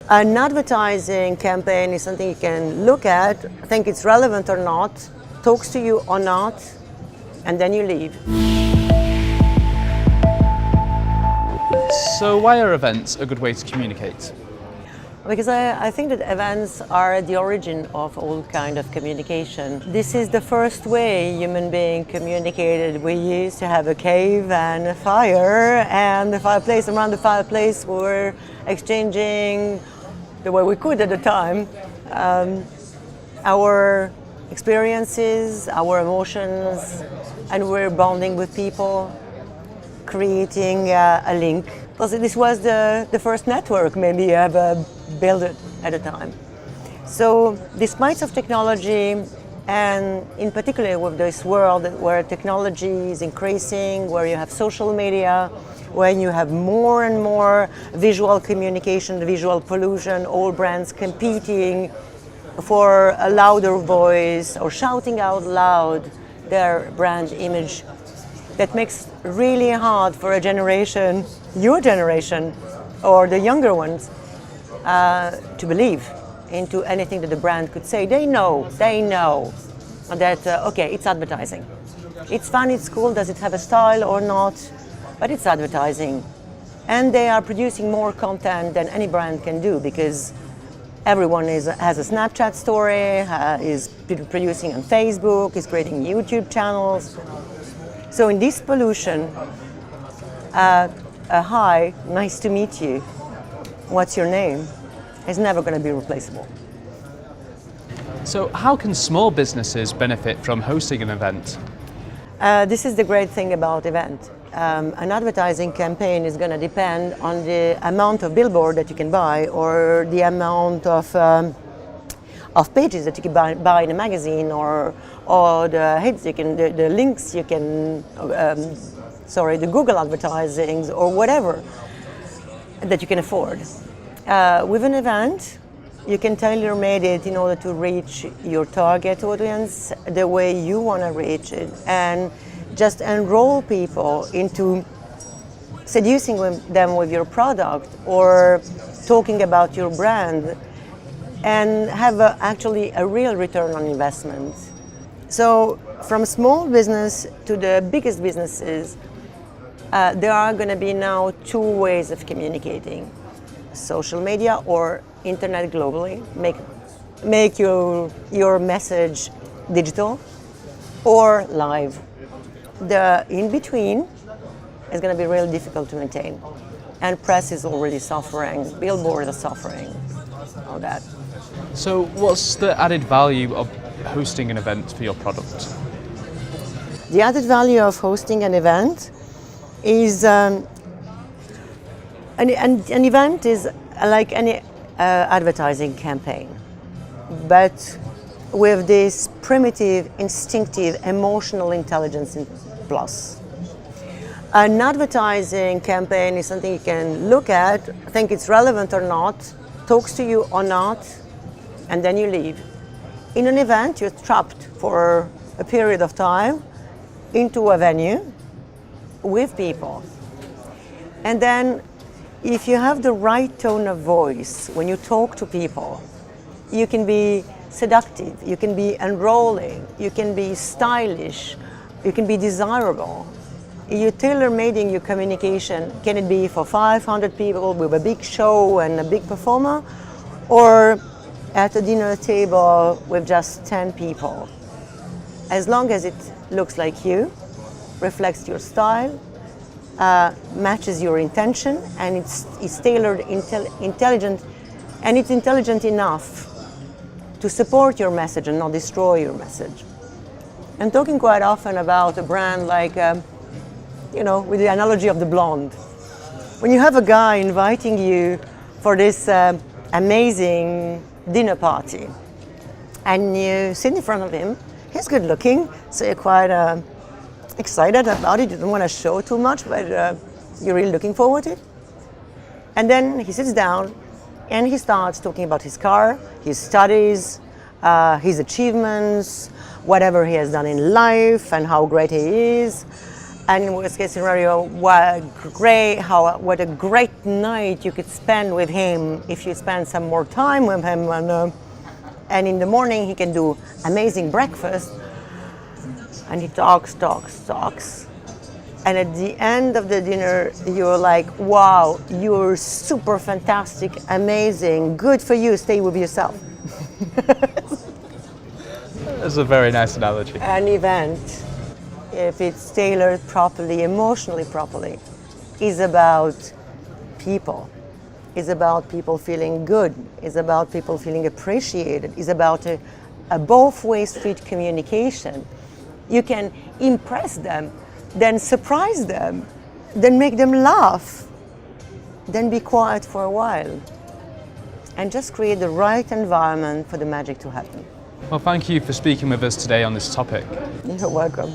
An advertising campaign is something you can look at, think it's relevant or not, talks to you or not, and then you leave. So why are events a good way to communicate? Because I think that events are the origin of all kind of communication. This is the first way human beings communicated. We used to have a cave and a fire and the fireplace. Around the fireplace we were exchanging the way we could at the time our experiences, our emotions, and we're bonding with people, creating a link. Because this was the first network maybe you ever built at a time. So despite of technology, and in particular with this world where technology is increasing, where you have social media, when you have more and more visual communication, visual pollution, all brands competing for a louder voice or shouting out loud their brand image, that makes really hard for a generation, your generation, or the younger ones, to believe into anything that the brand could say. They know that, okay, it's advertising. It's fun, it's cool, does it have a style or not? But it's advertising. And they are producing more content than any brand can do because everyone has a Snapchat story, is producing on Facebook, is creating YouTube channels. So in this pollution, a hi, nice to meet you, what's your name, is never going to be replaceable. So how can small businesses benefit from hosting an event? This is the great thing about event. An advertising campaign is going to depend on the amount of billboard that you can buy or the amount of pages that you can buy in a magazine or the hits you can, the links you can, the Google advertisings or whatever that you can afford. With an event, you can tailor-made it in order to reach your target audience the way you want to reach it and just enroll people into seducing them with your product or talking about your brand and have actually a real return on investment. So from small business to the biggest businesses, there are going to be now two ways of communicating. Social media or internet globally, make your message digital or live. The in-between is going to be really difficult to maintain. And press is already suffering, billboards are suffering, all that. So what's the added value of hosting an event for your product? The added value of hosting an event is an event is like any advertising campaign, but with this primitive, instinctive, emotional intelligence in plus. An advertising campaign is something you can look at, think it's relevant or not, talks to you or not, and then you leave. In an event, you're trapped for a period of time into a venue with people. And then if you have the right tone of voice when you talk to people, you can be seductive, you can be enrolling, you can be stylish, you can be desirable. You tailor-made your communication. Can it be for 500 people with a big show and a big performer, or at a dinner table with just 10 people? As long as it looks like you, reflects your style, matches your intention, and it's tailored, intelligent, and it's intelligent enough to support your message and not destroy your message. I'm talking quite often about a brand like, with the analogy of the blonde. When you have a guy inviting you for this amazing dinner party, and you sit in front of him, he's good looking, so you're quite excited about it. You don't want to show too much, but you're really looking forward to it. And then he sits down and he starts talking about his car, his studies, his achievements, whatever he has done in life and how great he is. And worst case scenario, what a great night you could spend with him if you spend some more time with him. And in the morning he can do amazing breakfast, and he talks. And at the end of the dinner, you're like, wow, you're super fantastic, amazing, good for you, stay with yourself. That's a very nice analogy. An event, if it's tailored properly, emotionally properly, is about people. Is about people feeling good. Is about people feeling appreciated. Is about a both-way street communication. You can impress them, then surprise them, then make them laugh, then be quiet for a while, and just create the right environment for the magic to happen. Well, thank you for speaking with us today on this topic. You're welcome.